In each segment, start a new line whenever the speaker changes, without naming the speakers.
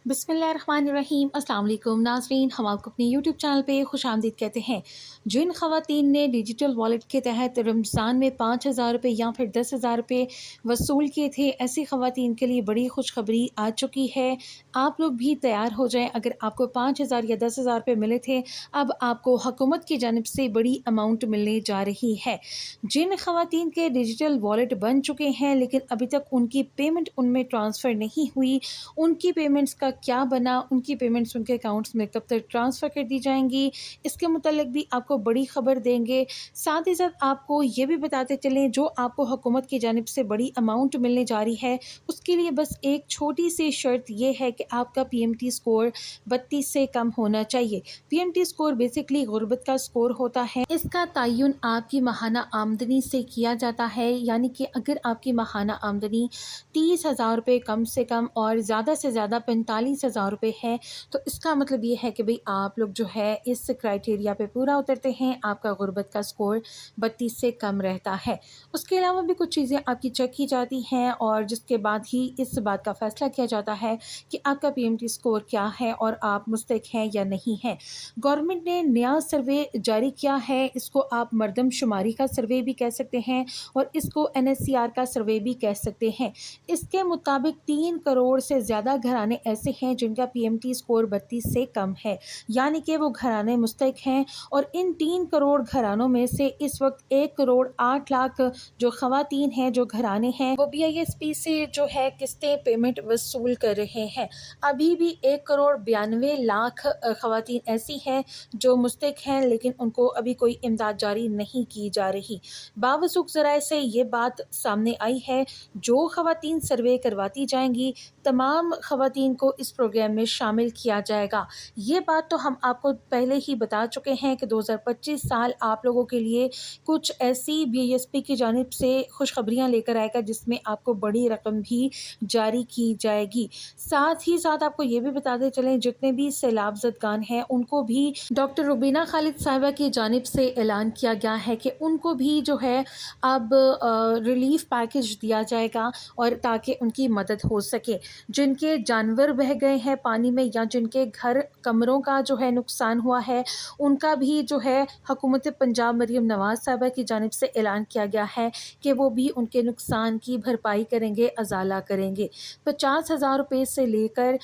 बिस्मिल्लाहिर्रहमानिर्रहीम। अस्सलाम वालेकुम नाज़रीन, हम आपको अपने यूट्यूब चैनल पे खुशामदीद कहते हैं। जिन ख़वातीन ने डिजिटल वॉलेट के तहत रमज़ान में 5,000 रुपये या फिर 10,000 रुपये वसूल किए थे, ऐसी ख़वातीन के लिए बड़ी खुशखबरी आ चुकी है। आप लोग भी तैयार हो जाएं। अगर आपको 5,000 या 10,000 रुपये मिले थे, अब आपको हुकूमत की जानिब से बड़ी अमाउंट मिलने जा रही है। जिन ख़वातीन के डिजिटल वॉलेट बन चुके हैं लेकिन अभी तक उनकी पेमेंट उनमें ट्रांसफ़र नहीं हुई, उनकी पेमेंट्स का क्या बना, उनकी पेमेंट्स उनके अकाउंट्स में कब तक ट्रांसफ़र कर दी जाएंगी, इसके मुतालिक भी आपको बड़ी ख़बर देंगे। साथ ही साथ आपको ये भी बताते चलें, जो आपको हुकूमत की जानिब से बड़ी अमाउंट मिलने जा रही है, उसके लिए बस एक छोटी सी शर्त ये है कि आपका PMT स्कोर 32 से कम होना चाहिए। PMT स्कोर बेसिकली गुर्बत का स्कोर होता है। इसका तयन आपकी माहाना आमदनी से किया जाता है, यानी कि अगर आपकी माहाना आमदनी 30,000 रुपये कम से कम और ज़्यादा से ज़्यादा 45,000 रुपये है, तो इसका मतलब ये है कि भाई आप लोग जो है इस क्राइटेरिया पे पूरा उतरते हैं, आपका गुर्बत का स्कोर 32 से कम रहता है। उसके अलावा भी कुछ चीज़ें आपकी चेक की जाती हैं और जिसके बाद ही इस बात का फ़ैसला किया जाता है कि आपका PMT स्कोर क्या है और आप मुस्तहिक हैं या नहीं हैं। गवर्नमेंट ने नया सर्वे जारी किया है, इसको आप मरदमशुमारी का सर्वे भी कह सकते हैं और इसको NSCR का सर्वे भी कह सकते हैं। इसके मुताबिक 3 करोड़ से ज़्यादा घराने ऐसे हैं जिनका PMT स्कोर 32 से कम है, यानी कि वो घराने मुस्तहिक हैं। और इन 3 करोड़ घरानों में से इस वक्त 1 करोड़ 8 लाख जो ख़वातीन हैं, जो घराने हैं, वो BISP से जो है किस्तें पेमेंट वसूल कर रहे हैं। अभी भी 1 करोड़ 92 लाख ख़वातीन ऐसी हैं जो मुस्तहिक हैं लेकिन उनको अभी कोई इमदाद जारी नहीं की जा रही। बावसूख ज़राए से ये बात सामने आई है, जो ख़वातीन सर्वे करवाती जाएंगी तमाम ख़वातीन को इस प्रोग्राम में शामिल किया जाएगा। ये बात तो हम आपको पहले ही बता चुके हैं कि 2025 साल आप लोगों के लिए कुछ ऐसी BISP की जानिब से खुशखबरियाँ लेकर आएगा जिसमें आपको बड़ी रकम भी जारी की जाएगी। साथ ही साथ आपको ये भी बताते चलें, जितने भी सैलाब ज़दगान हैं उनको भी डॉक्टर रुबीना खालिद साहिबा की जानिब से ऐलान किया गया है कि उनको भी जो है अब रिलीफ पैकेज दिया जाएगा और ताकि उनकी मदद हो सके। जिनके जानवर बह गए हैं पानी में या जिनके घर कमरों का जो है नुकसान हुआ है, उनका भी जो है हुकूमत पंजाब मरीम नवाज़ साहिबा की जानिब से ऐलान किया गया है कि वो भी उनके नुकसान की भरपाई करेंगे, अजाला करेंगे। 50,000 रुपये से लेकर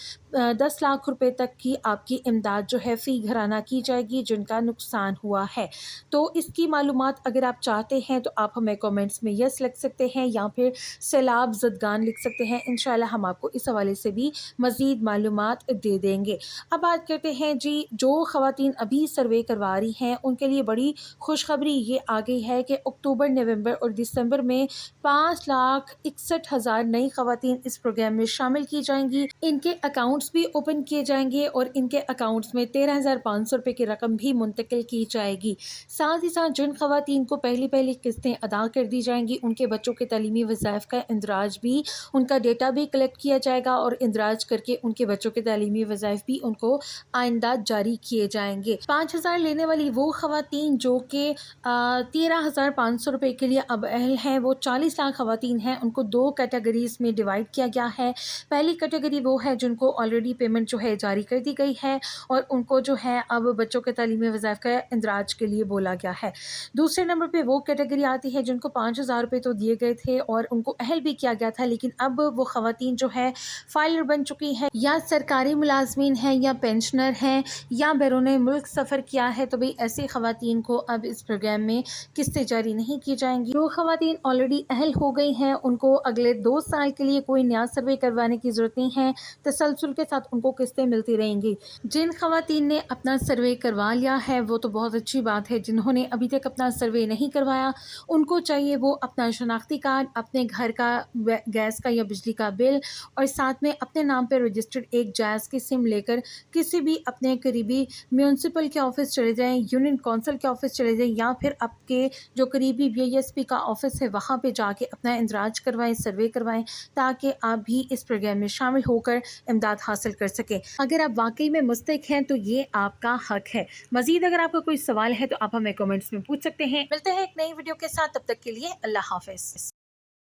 10 लाख रुपए तक की आपकी इमदाद जो है फ़ी घराना की जाएगी जिनका नुकसान हुआ है। तो इसकी मालूमात अगर आप चाहते हैं तो आप हमें कमेंट्स में यस लिख सकते हैं या फिर सैलाब ज़दगान लिख सकते हैं। इंशाल्लाह हम आपको इस हवाले से भी मज़ीद मालूमात दे देंगे। अब बात करते हैं जी, जो ख़वातीन अभी सर्वे करवा रही हैं उनके लिए बड़ी खुशखबरी ये आ गई है कि अक्टूबर, नवंबर और दिसंबर में 5,61,000 नई ख़वातीन इस प्रोग्राम में शामिल की जाएंगी। इनके अकाउंट्स भी ओपन किए जाएंगे और इनके अकाउंट्स में 13,500 रुपये की रकम भी मुंतकिल की जाएगी। साथ ही साथ जिन ख़वातीन को पहली पहली किस्तें अदा कर दी जाएंगी, उनके बच्चों के तालीमी वज़ाइफ का इंदराज भी, उनका डेटा भी कलेक्ट किया जाएगा और इंदराज करके उनके बच्चों के तालीमी वज़ाइफ भी उनको आइंदा जारी किए जाएंगे। 5,000 लेने वाली वो ख़वातीन जो कि 13,500 रुपये के लिए अब अहल हैं, वो 40 लाख ख़वातीन हैं। उनको 2 कैटेगरीज़ में डिवाइड किया गया है। पहली कैटेगरी वो है जिनको ऑलरेडी पेमेंट जो है जारी कर दी गई है और उनको जो है अब बच्चों के तालीमी वज़ाइफ का इंदराज के लिए बोला गया है। दूसरे नंबर पे वो कैटेगरी आती है जिनको 5,000 रुपये तो दिए गए थे और उनको अहल भी किया गया था, लेकिन अब वो ख़वातीन जो है फाइलर बन चुकी हैं, या सरकारी मुलाजमीन हैं या पेंशनर हैं या बैरून मुल्क सफ़र किया है, तो भाई ऐसी ख़वातीन को अब इस प्रोग्राम में किस्तें जारी नहीं की जाएंगी। जो ख़वातीन ऑलरेडी अहल हो गई हैं उनको अगले 2 साल के लिए कोई नया सर्वे करवाने की ज़रूरत नहीं है, तसलसल के साथ उनको किस्तें मिलती रहेंगी। जिन ख़वातीन ने अपना सर्वे करवा लिया है वो तो बहुत अच्छी बात है, जिन्होंने अभी तक अपना सर्वे नहीं करवाया उनको चाहिए वो अपना शनाख्ती कार्ड, अपने घर का गैस का या बिजली का बिल और साथ में अपने नाम पर रजिस्टर्ड एक जायज़ की सिम लेकर किसी भी अपने करीबी म्यूनसिपल के ऑफिस चले जाएं, यूनियन कौंसिल के ऑफिस चले जाएं या फिर आपके जो करीबी BISP का ऑफिस है वहाँ पे जाके अपना इंदराज करवाएं, सर्वे करवाएं, ताकि आप भी इस प्रोग्राम में शामिल होकर इमदाद हासिल कर सकें। अगर आप वाकई में मुस्तहिक हैं तो ये आपका हक है। मज़ीद अगर आपका कोई सवाल है तो आप हमें कमेंट्स में पूछ सकते हैं। मिलते हैं एक नई वीडियो के साथ, तब तक के लिए अल्लाह हाफ़िज़।